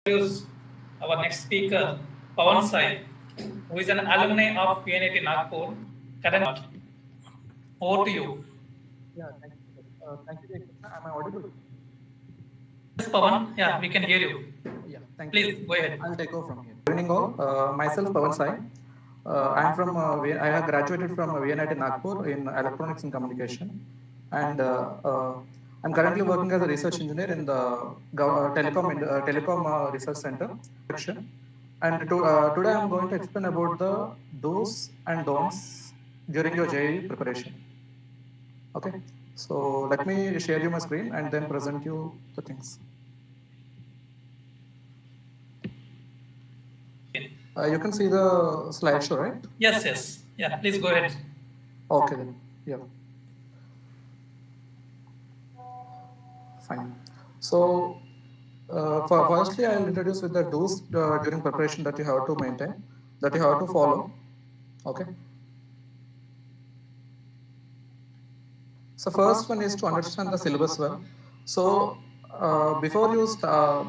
introduce our next speaker, Pavan Sai, who is an alumni of IIT Nagpur. Current, over to you. Yeah, thank you, Jayakrishna. Am I audible? Yes, Pavan. Yeah, we can hear you. Yeah, thank you. Please go ahead. I'll take over from here. Good evening all. Myself, Pavan Sai. I'm from, I have graduated from IIT Nagpur in Electronics and Communication. And I'm currently working as a research engineer in the Telecom Research Center. And today I'm going to explain about the do's and don'ts during your JEE preparation. Okay, so let me share you my screen and then present you the things. You can see the slideshow, right? Yes, yes. Yeah, please go ahead. Okay then, yeah. Fine. So, firstly, I'll introduce with the do's during preparation that you have to maintain, that you have to follow. Okay. So first one is to understand the syllabus well. So before you start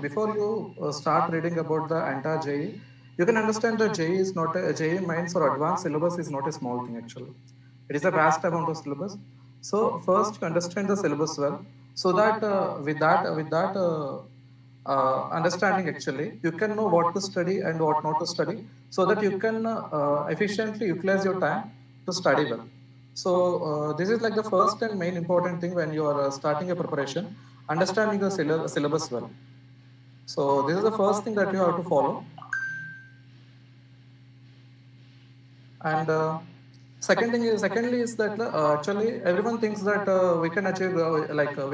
reading about the entire JEE, you can understand that JEE is not a JEE mains or advanced syllabus is not a small thing actually. It is a vast amount of syllabus. So first you understand the syllabus well, so that understanding actually you can know what to study and what not to study, so that you can efficiently utilize your time to study well. So this is like the first and main important thing when you are starting a preparation, understanding the syllabus well. So this is the first thing that you have to follow. And secondly is that actually everyone thinks that we can achieve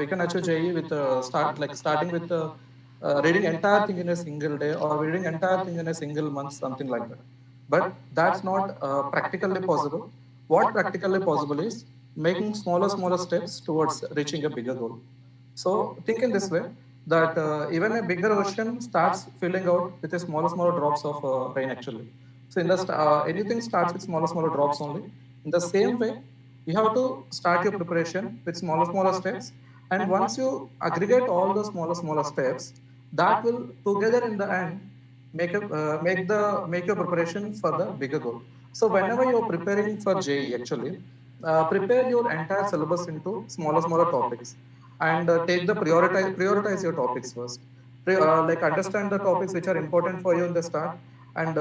we can achieve JEE with starting with reading entire thing in a single day or reading entire thing in a single month, something like that. But that's not practically possible. What practically possible is making smaller steps towards reaching a bigger goal. So think in this way that even a bigger ocean starts filling out with a smaller drops of rain actually. So in the anything starts with smaller drops only. In the same way, you have to start your preparation with smaller steps. And once you aggregate all the smaller steps, that will together in the end make your preparation for the bigger goal. So whenever you're preparing for JEE, actually, prepare your entire syllabus into smaller topics, and take the prioritize your topics first. Like understand the topics which are important for you in the start, and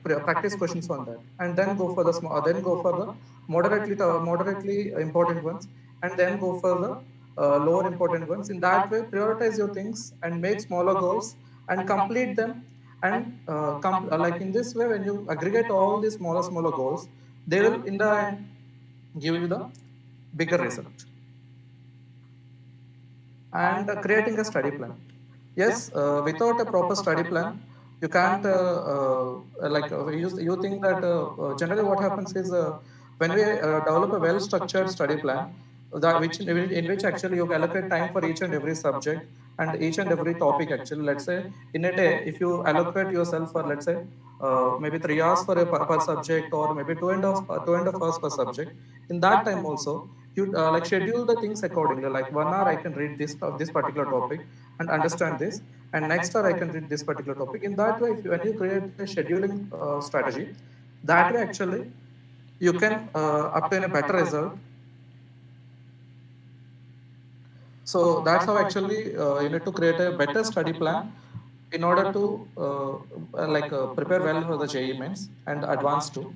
practice questions on that, and then go for the then go for the moderately important ones, and then go for the lower important ones. In that way, prioritize your things and make smaller goals and complete them. And like in this way, when you aggregate all these smaller goals, they will in the end give you the bigger result. And creating a study plan. Yes, without a proper study plan, you can't you think that generally what happens is when we develop a well-structured study plan, that in which actually you allocate time for each and every subject and each and every topic. Actually, let's say in a day, if you allocate yourself for, let's say, maybe 3 hours for per subject, or maybe 2.5 hours per subject, in that time also you like schedule the things accordingly. Like 1 hour I can read this of this particular topic and understand this, and next hour I can read this particular topic. In that way, if when you create a scheduling strategy, that way actually you can obtain a better result. So that's how actually you need to create a better study plan in order to prepare well for the JEE mains and advance too.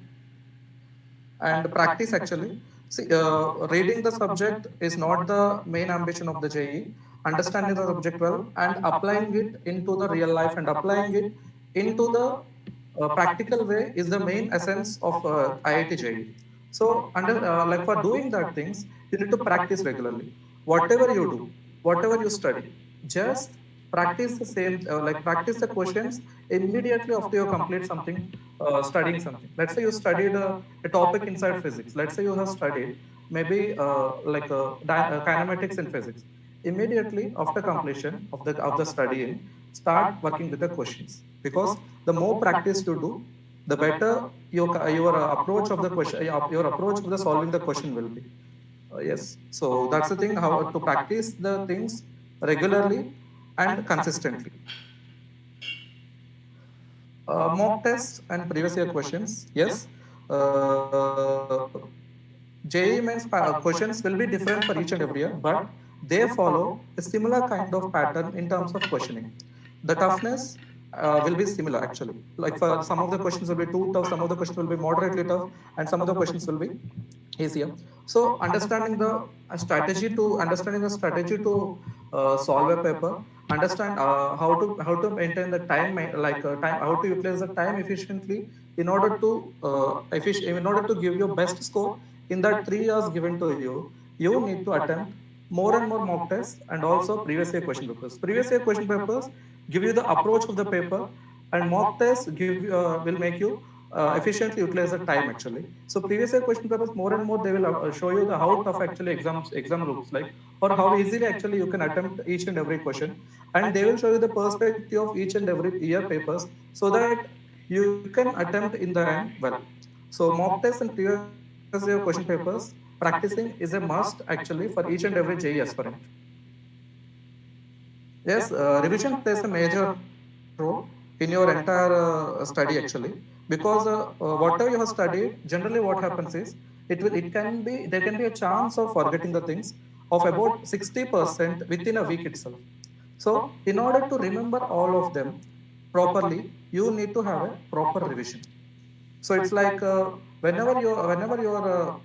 And practice actually. See, reading the subject is not the main ambition of the JEE. Understanding the subject well and applying it into the real life and applying it into the practical way is the main essence of IIT JEE. So, like for doing that things, you need to practice regularly. Whatever you do, whatever you study, just practice the same, practice the questions immediately after you complete something, studying something. Let's say you studied a topic inside physics. Let's say you have studied maybe kinematics in physics. Immediately after completion of the studying, start working with the questions, because the more practice you do, the better your approach of the question, your approach of the solving the question will be. Yes, so that's the thing, how to practice the things regularly and consistently. Mock tests and previous year questions, yes. JEE means questions will be different for each and every year, but they follow a similar kind of pattern in terms of questioning. The toughness will be similar actually. Like for some of the questions will be too tough, some of the questions will be moderately tough, and some of the questions will be easier. So understanding the strategy to solve a paper, understand how to maintain the time time, how to utilize the time efficiently in order to in order to give your best score in that 3 years given to you. You need to attempt more and more mock tests and also previous year question papers. Previous year question papers give you the approach of the paper, and mock tests will make you efficiently utilize the time actually. So previous year question papers more and more they will show you the how tough actually exam looks like, or how easily actually you can attempt each and every question, and they will show you the perspective of each and every year papers, so that you can attempt in the end well. So mock tests and previous year question papers practicing is a must actually for each and every JE aspirant. Yes, revision plays a major role in your entire study actually, because whatever you have studied, generally what happens is there can be a chance of forgetting the things of about 60% within a week itself. So in order to remember all of them properly, you need to have a proper revision. So it's like whenever you are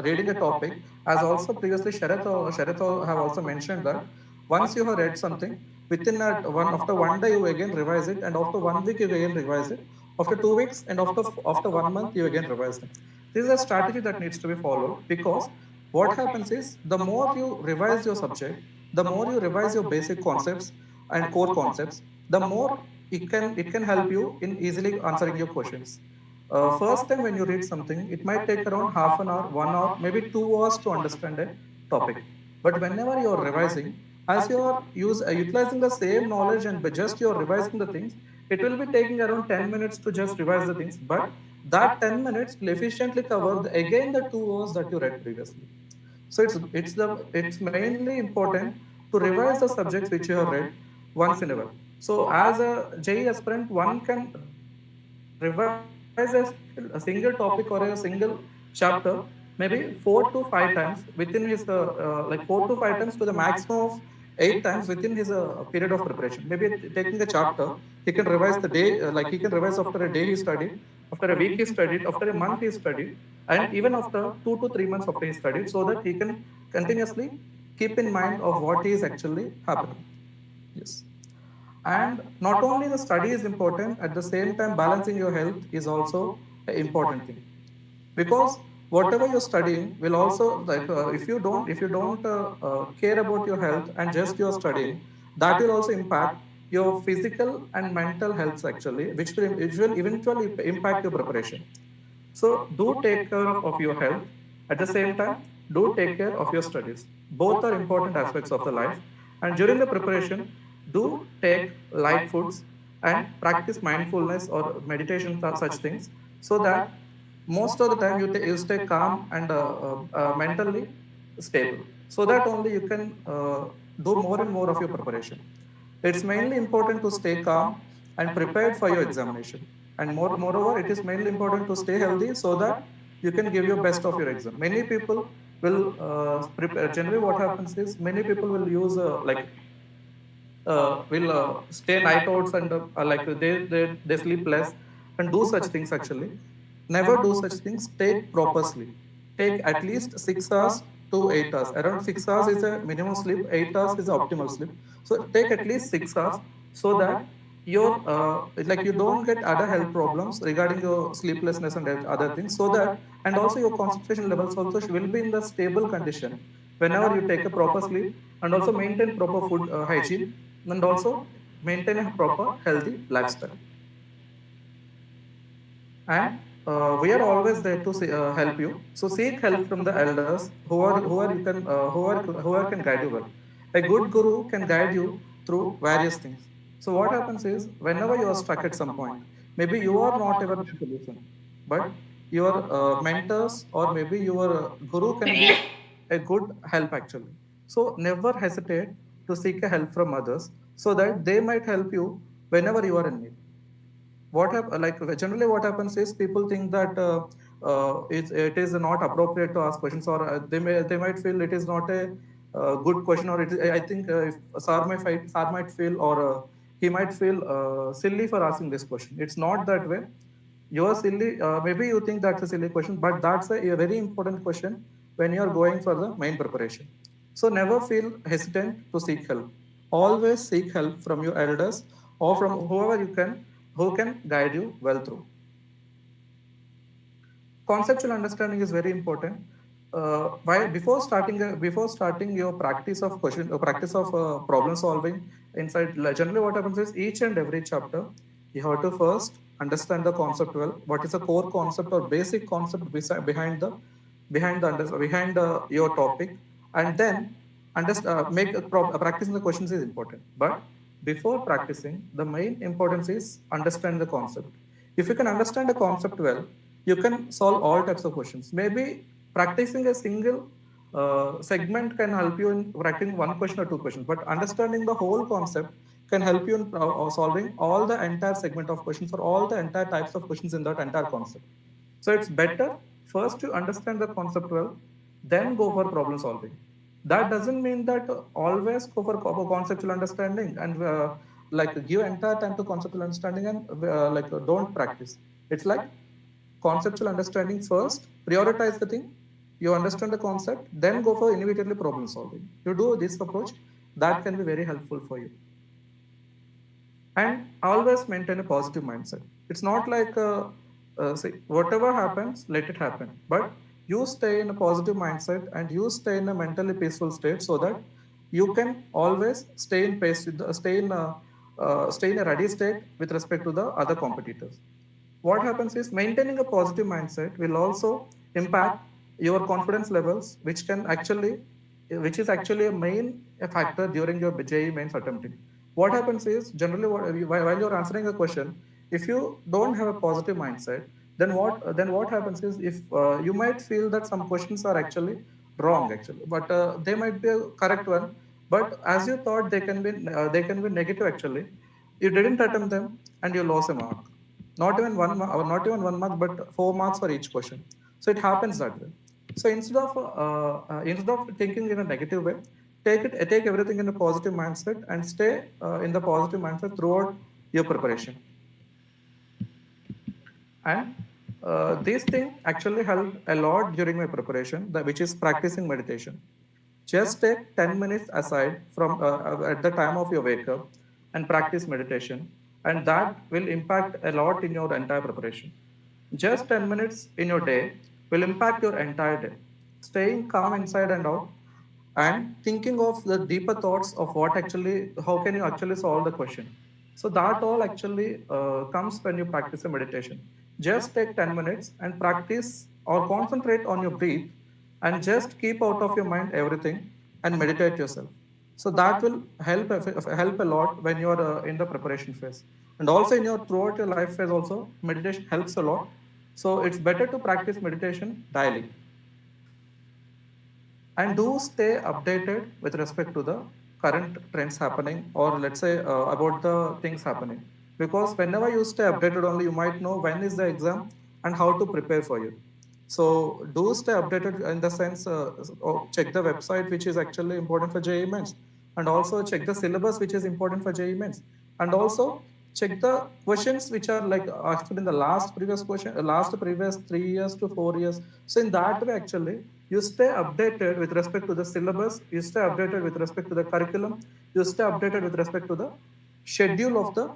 reading a topic, as also previously Sharath have also mentioned that once you have read something, within that one after one day you again revise it, and after 1 week you again revise it, after 2 weeks, and after 1 month you again revise it. This is a strategy that needs to be followed, because what happens is the more you revise your subject, the more you revise your basic concepts and core concepts, the more it can help you in easily answering your questions. First time when you read something, it might take around half an hour, 1 hour, maybe 2 hours to understand a topic. But whenever you are revising, as you are utilizing the same knowledge, and by just you are revising the things, it will be taking around 10 minutes to just revise the things. But that 10 minutes will efficiently cover again the 2 hours that you read previously. So it's mainly important to revise the subjects which you have read once in a while. So as a JE aspirant, one can revise a single topic or a single chapter maybe 4 to 5 times within his like 4 to 5 times to the maximum of 8 times within his period of preparation. Maybe taking a chapter, he can revise the day, like he can revise after a day he studied, after a week he studied, after a month he studied, and even after 2 to 3 months after he studied, so that he can continuously keep in mind of what is actually happening. Yes. And not only the study is important, at the same time, balancing your health is also an important thing, because whatever you're studying will also like if you don't care about your health and just you're studying, that will also impact your physical and mental health actually, which will eventually impact your preparation. So do take care of your health. At the same time, do take care of your studies. Both are important aspects of the life. And during the preparation, do take light foods and practice mindfulness or meditation, such things, so that most of the time you stay calm and mentally stable. So that only you can do more and more of your preparation. It's mainly important to stay calm and prepared for your examination. And moreover, it is mainly important to stay healthy, so that you can give your best of your exam. Many people will prepare. Generally, what happens is many people will use will stay night outs, and like they sleep less and do such things actually. Never do such things. Take proper sleep. Take at least 6 hours to 8 hours. Around 6 hours is a minimum sleep. 8 hours is the optimal sleep. So take at least 6 hours, so that your like you don't get other health problems regarding your sleeplessness and other things. So that, and also your concentration levels also will be in the stable condition whenever you take a proper sleep, and also maintain proper food hygiene, and also maintain a proper healthy lifestyle. And we are always there to help you. So seek help from the elders who are you can who are can guide you well. A good guru can guide you through various things. So what happens is whenever you are stuck at some point, maybe you are not able to solution, but your mentors or maybe your guru can be a good help actually. So never hesitate to seek a help from others, so that they might help you whenever you are in need. like generally what happens is people think that it is not appropriate to ask questions, or they might feel it is not a good question, or I think if sir might feel, or he might feel silly for asking this question. It's not that way. You're silly. Maybe you think that's a silly question, but that's a very important question when you are going for the main preparation. So never feel hesitant to seek help. Always seek help from your elders or from whoever you can, who can guide you well through. Conceptual understanding is very important. Why before starting your practice of practice of problem solving inside, generally what happens is each and every chapter you have to first understand the concept well. What is the core concept or basic concept behind your topic, and then practicing the questions is important. But before practicing, the main importance is understand the concept. If you can understand the concept well, you can solve all types of questions. Maybe practicing a single segment can help you in practicing one question or two questions, but understanding the whole concept can help you in solving all the entire segment of questions or all the entire types of questions in that entire concept. So it's better first to understand the concept well, then go for problem solving. That doesn't mean that always go for conceptual understanding and like give entire time to conceptual understanding and don't practice. It's like conceptual understanding first, prioritize the thing, you understand the concept, then go for immediately problem solving. You do this approach, that can be very helpful for you. And always maintain a positive mindset. It's not like say, whatever happens, let it happen, but you stay in a positive mindset and you stay in a mentally peaceful state, so that you can always stay in pace with stay in a ready state with respect to the other competitors. What happens is maintaining a positive mindset will also impact your confidence levels, which is actually a main factor during your JEE mains attempting. What happens is generally while you're answering a question, if you don't have a positive mindset, then what happens is, if you might feel that some questions are actually wrong actually, but they might be a correct one, but as you thought they can be negative actually, you didn't attempt them and you lost a mark. Not even 1 mark, but 4 marks for each question. So it happens that way. So instead of thinking in a negative way, take everything in a positive mindset and stay in the positive mindset throughout your preparation. And this thing actually helped a lot during my preparation, which is practicing meditation. Just take 10 minutes aside from at the time of your wake up and practice meditation, and that will impact a lot in your entire preparation. Just 10 minutes in your day will impact your entire day. Staying calm inside and out, and thinking of the deeper thoughts of how can you actually solve the question. So that all actually comes when you practice a meditation. Just take 10 minutes and practice or concentrate on your breath, and just keep out of your mind everything and meditate yourself. So that will help a lot when you are in the preparation phase, and also in your throughout your life phase also meditation helps a lot. So it's better to practice meditation daily, and do stay updated with respect to the current trends happening, or let's say about the things happening, because whenever you stay updated only, you might know when is the exam and how to prepare for you. So do stay updated in the sense, check the website which is actually important for JEE mains, and also check the syllabus which is important for JEE mains, and also check the questions which are like asked in the last previous 3 years to 4 years. So in that way actually you stay updated with respect to the syllabus, you stay updated with respect to the curriculum, you stay updated with respect to the schedule of the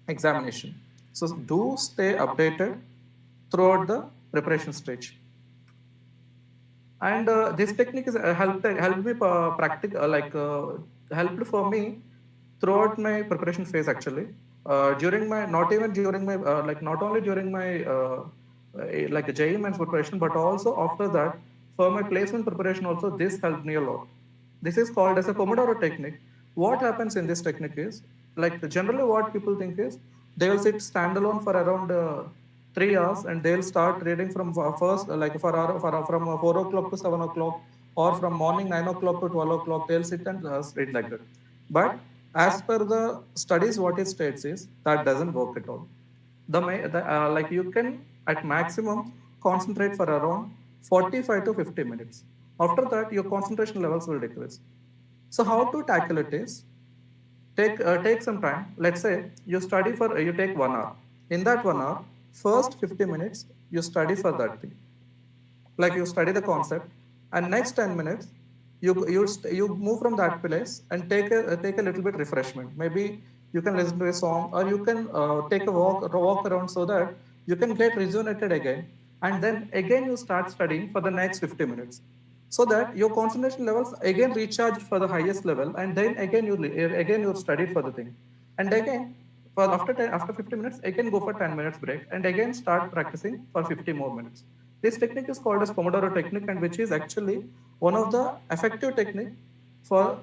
examination. So do stay updated throughout the preparation stage. And this technique is helped me helped for me throughout my preparation phase actually. During my not even during my not only during my like JEE mains preparation, but also after that for my placement preparation also, this helped me a lot. This is called as a Pomodoro technique. What happens in this technique is, like generally what people think is, they will sit standalone for around 3 hours, and they'll start reading from first from 4 o'clock to 7 o'clock, or from morning 9 o'clock to 12 o'clock. They'll sit and read like that. But as per the studies, what it states is that doesn't work at all. like you can at maximum concentrate for around 45 to 50 minutes. After that, your concentration levels will decrease. So how to tackle it is, take some time. Let's say you study for you take 1 hour. In that 1 hour, first 50 minutes you study for that thing, like you study the concept, and next 10 minutes you move from that place and take a little bit refreshment. Maybe you can listen to a song, or you can take a walk around, so that you can get rejuvenated again, and then again you start studying for the next 50 minutes, so that your concentration levels again recharge for the highest level, and then again you studied for the thing, and again for after 50 minutes again go for 10 minutes break, and again start practicing for 50 more minutes. This technique is called as Pomodoro technique, and which is actually one of the effective technique for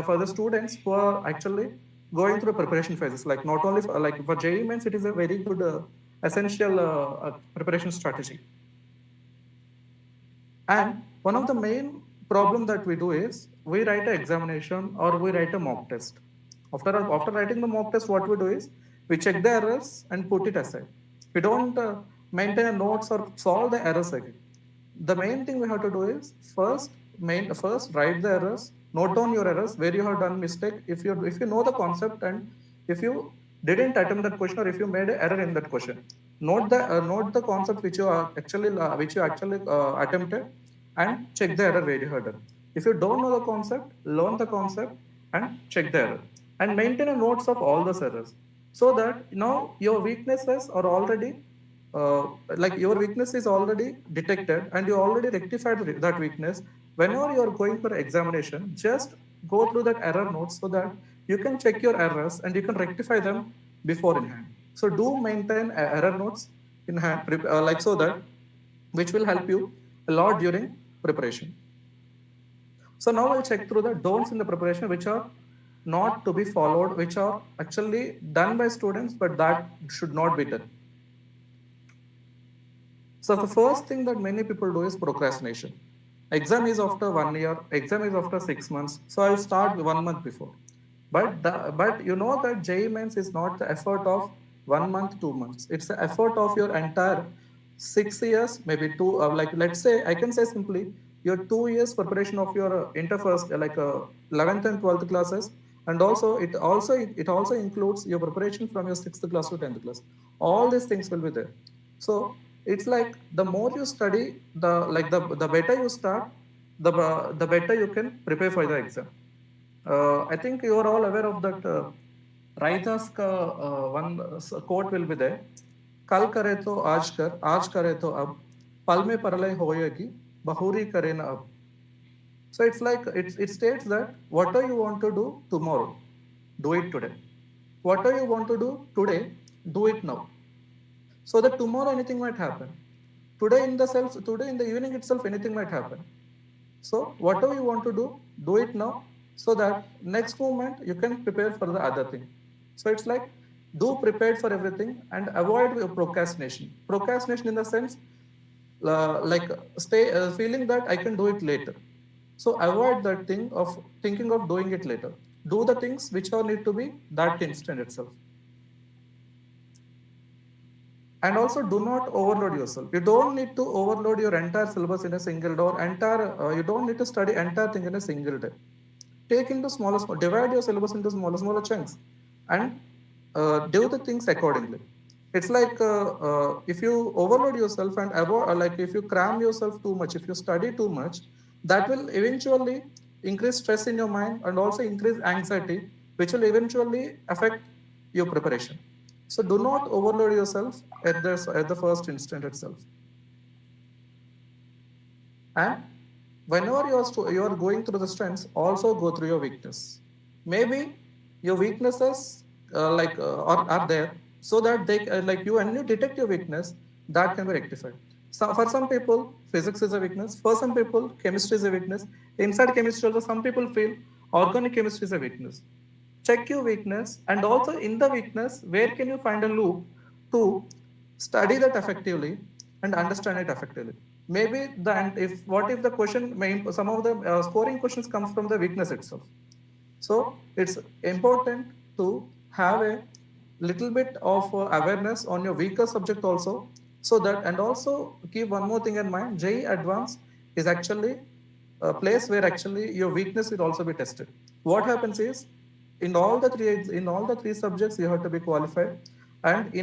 for the students who are actually going through preparation phases. Like not only for, like for JEE means, it is a very good essential preparation strategy. And one of the main problem that we do is, we write an examination or we write a mock test. After writing the mock test, what we do is, we check the errors and put it aside. We don't maintain a notes or solve the errors again. The main thing we have to do is, first write the errors, note down your errors where you have done mistake. If you know the concept, and if you didn't attempt that question, or if you made an error in that question, note the concept which you actually attempted, and check the error where you have done. If you don't know the concept, learn the concept and check the error, and maintain a notes of all those errors, so that now your weaknesses are already like your weakness is already detected, and you already rectified that weakness. Whenever you are going for examination, just go through that error notes, so that you can check your errors and you can rectify them before in hand. So do maintain error notes in hand, like, so that, which will help you a lot during preparation. So now we'll check through the don'ts in the preparation, which are not to be followed, which are actually done by students, but that should not be done. So the first thing that many people do is procrastination. Exam is after 1 year, exam is after 6 months, so I'll start 1 month before. But you know that JEE Mains is not the effort of 1 month, 2 months. It's the effort of your entire 6 years, maybe two. Like, let's say, I can say simply, your 2 years preparation of your inter first, 11th and 12th classes, and also it also includes your preparation from your 6th class to 10th class. All these things will be there. So it's like, the more you study, the better you start, the better you can prepare for the exam. I think you are all aware of that. Raidas ka one quote will be there. Kal kare to aaj kare to ab, pal mein parlay hoyegi, bahuri kare na ab. So it's like, it states that whatever you want to do tomorrow, do it today. Whatever you want to do today, do it now. So that tomorrow anything might happen. Today in the evening itself, anything might happen. So whatever you want to do it now, so that next moment you can prepare for the other thing. So it's like, do prepared for everything and avoid procrastination. Procrastination in the sense, like, stay feeling that I can do it later. So avoid that thing of thinking of doing it later. Do the things which are need to be that instant itself. And also, do not overload yourself. You don't need to overload your entire syllabus in a single day, or entire you don't need to study entire thing in a single day. Take into divide your syllabus into smaller chunks, and do the things accordingly. It's like, if you overload yourself and like, if you cram yourself too much, if you study too much, that will eventually increase stress in your mind, and also increase anxiety, which will eventually affect your preparation. So do not overload yourself at the first instant itself. And whenever you are going through the strengths, also go through your weakness. Maybe your weaknesses are there, so that they like you, and you detect your weakness, that can be rectified. So for some people, physics is a weakness. For some people, chemistry is a weakness. Inside chemistry, also some people feel organic chemistry is a weakness. Check your weakness, and also in the weakness, where can you find a loop to study that effectively and understand it effectively. Maybe if what if the question some of the scoring questions comes from the weakness itself. So it's important to have a little bit of awareness on your weaker subject also, so that, and also keep one more thing in mind, JEE Advanced is actually a place where actually your weakness will also be tested. What happens is, in all the three subjects you have to be qualified, and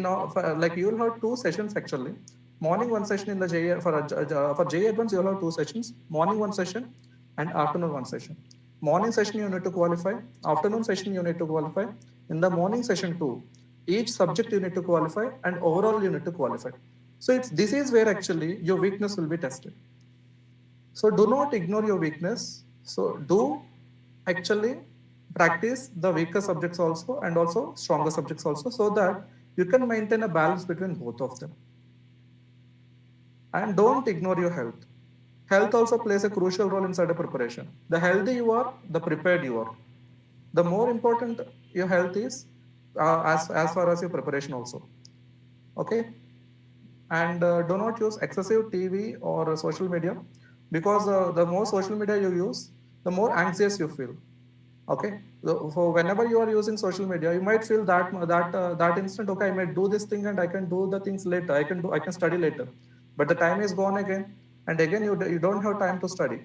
like you will have two sessions actually. Morning one session in the JEE for JEE Advanced you will have two sessions. Morning one session and afternoon one session. Morning session you need to qualify. Afternoon session you need to qualify. In the morning session too, each subject you need to qualify, and overall you need to qualify. So this is where actually your weakness will be tested. So do not ignore your weakness. So do actually practice the weaker subjects also and also stronger subjects also, so that you can maintain a balance between both of them. And don't ignore your health. Health also plays a crucial role inside the preparation. The healthy you are, the prepared you are. The more important your health is, as far as your preparation also. Okay, and do not use excessive TV or social media, because the more social media you use, the more anxious you feel. Okay, so whenever you are using social media, you might feel that instant. Okay, I might do this thing and I can do the things later. I can study later, but the time is gone again, and again you don't have time to study.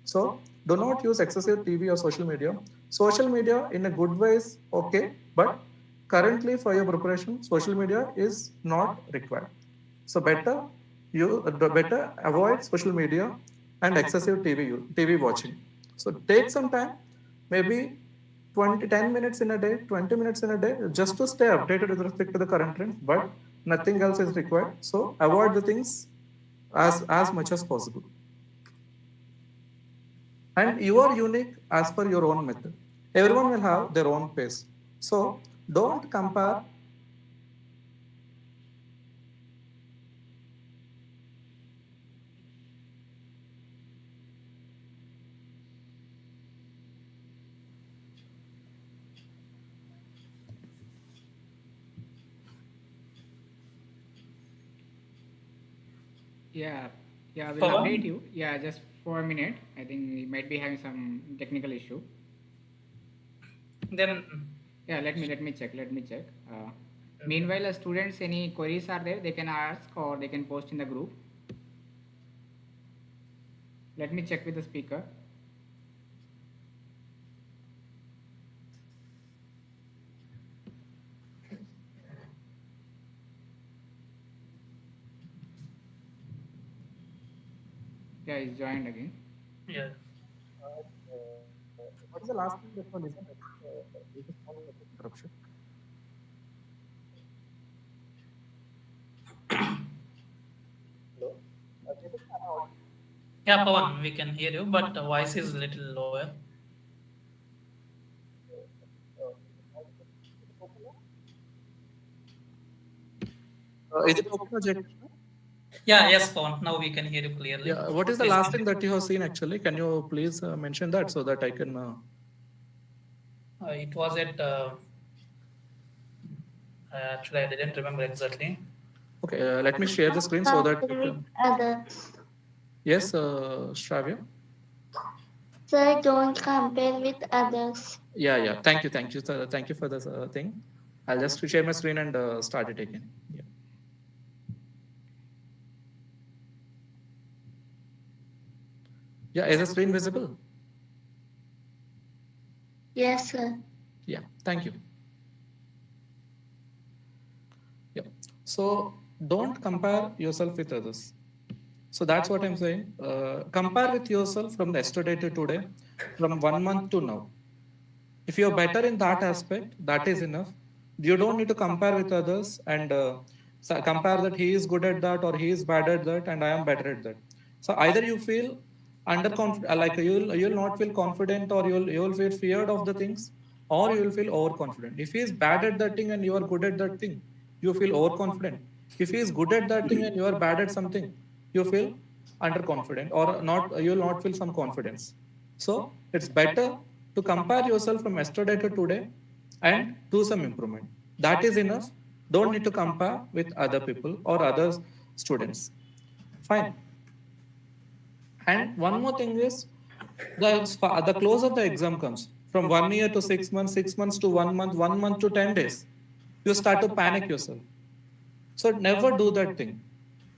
So do not use excessive TV or social media. Social media in a good way is okay, but currently for your preparation, social media is not required. So better avoid social media and excessive TV watching. So take some time, maybe 10 minutes in a day, 20 minutes in a day, just to stay updated with respect to the current trends, but nothing else is required. So avoid the things as much as possible. And you are unique as per your own method. Everyone will have their own pace. So don't compare. Yeah, yeah, we'll update Pavan, you. Yeah, just for a minute. I think we might be having some technical issue. then Yeah, let me check. Let me check. Meanwhile, students, any queries are there? They can ask or they can post in the group. Let me check with the speaker. Yeah, he's joined again. yeah. What is the last thing that you listened? Is a small interruption. Hello? Jayakrishna, am I audible? Yeah, Pavan, we can hear you, but the voice is a little lower. Is it okay now? Is it okay now, Jayakrishna? Yeah, yes, Pavan. Now we can hear you clearly. Yeah. What is the Please last thing continue. that you have seen actually? Can you please mention that so that I can? It was at actually I didn't remember exactly. Okay, let me share the screen so that you Compare with can. others. Yes, Shravya. Sir, don't compare with others. Yeah, yeah. Thank you, sir. Thank you for this thing. I'll just share my screen and start it again. Yeah. Yeah, is the screen visible? Yes, sir. Yeah. Thank you. Yeah. So don't compare yourself with others. So that's what I'm saying. Compare with yourself from yesterday to today, from 1 month to now. If you're better in that aspect, that is enough. You don't need to compare with others and compare that he is good at that or he is bad at that and I am better at that. So either you feel like you'll not feel confident, or you'll feel feared of the things, or you will feel overconfident. If he is bad at that thing and you are good at that thing, you feel overconfident. If he is good at that thing and you are bad at something, you feel underconfident, or not, you will not feel some confidence. So it's better to compare yourself from yesterday to today and do some improvement. That is enough. Don't need to compare with other people or other students. Fine. And one more thing is, the closer the exam comes, from 1 year to 6 months, 6 months to 1 month, 1 month to 10 days, you start to panic yourself. So never do that thing.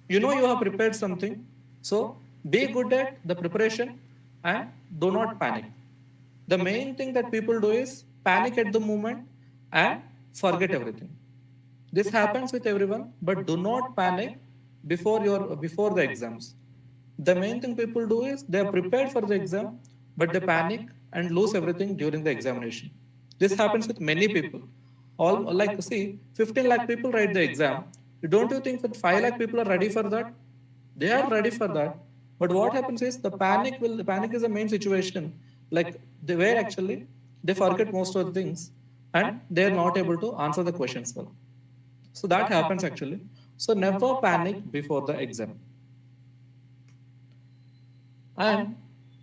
You know you have prepared something, so be good at the preparation and do not panic. The main thing that people do is panic at the moment and forget everything. This happens with everyone, but do not panic before the exams. The main thing people do is they are prepared for the exam, but they panic and lose everything during the examination. This happens with many people. All like see, 15 lakh people write the exam. Don't you think that 5 lakh people are ready for that? They are ready for that. But what happens is the panic is the main situation. Like they were actually they forget most of the things and they are not able to answer the questions well. So that happens actually. So never panic before the exam. And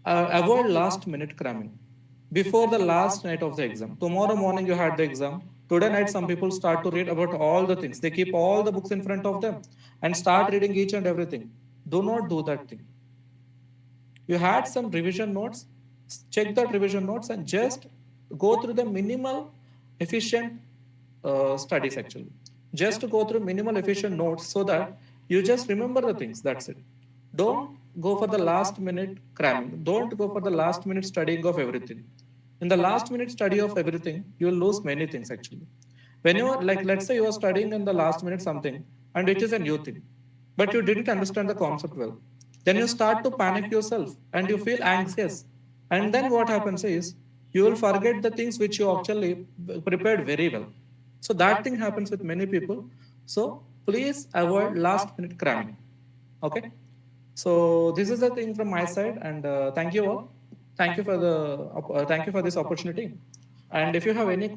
avoid last minute cramming before the last night of the exam. Tomorrow morning you had the exam. Today night some people start to read about all the things. They keep all the books in front of them and start reading each and everything. Do not do that thing. You had some revision notes, check that revision notes and just go through the minimal efficient studies actually. Just go through minimal efficient notes so that you just remember the things. That's it. Don't go for the last minute cramming. Don't go for the last minute studying of everything. In the last minute study of everything, you will lose many things actually. When you are like, let's say you are studying in the last minute something and it is a new thing, but you didn't understand the concept well. Then you start to panic yourself and you feel anxious. And then what happens is you will forget the things which you actually prepared very well. So that thing happens with many people. So please avoid last minute cramming. Okay. So this is the thing from my side, and thank you all. Thank you for this opportunity. And if you have any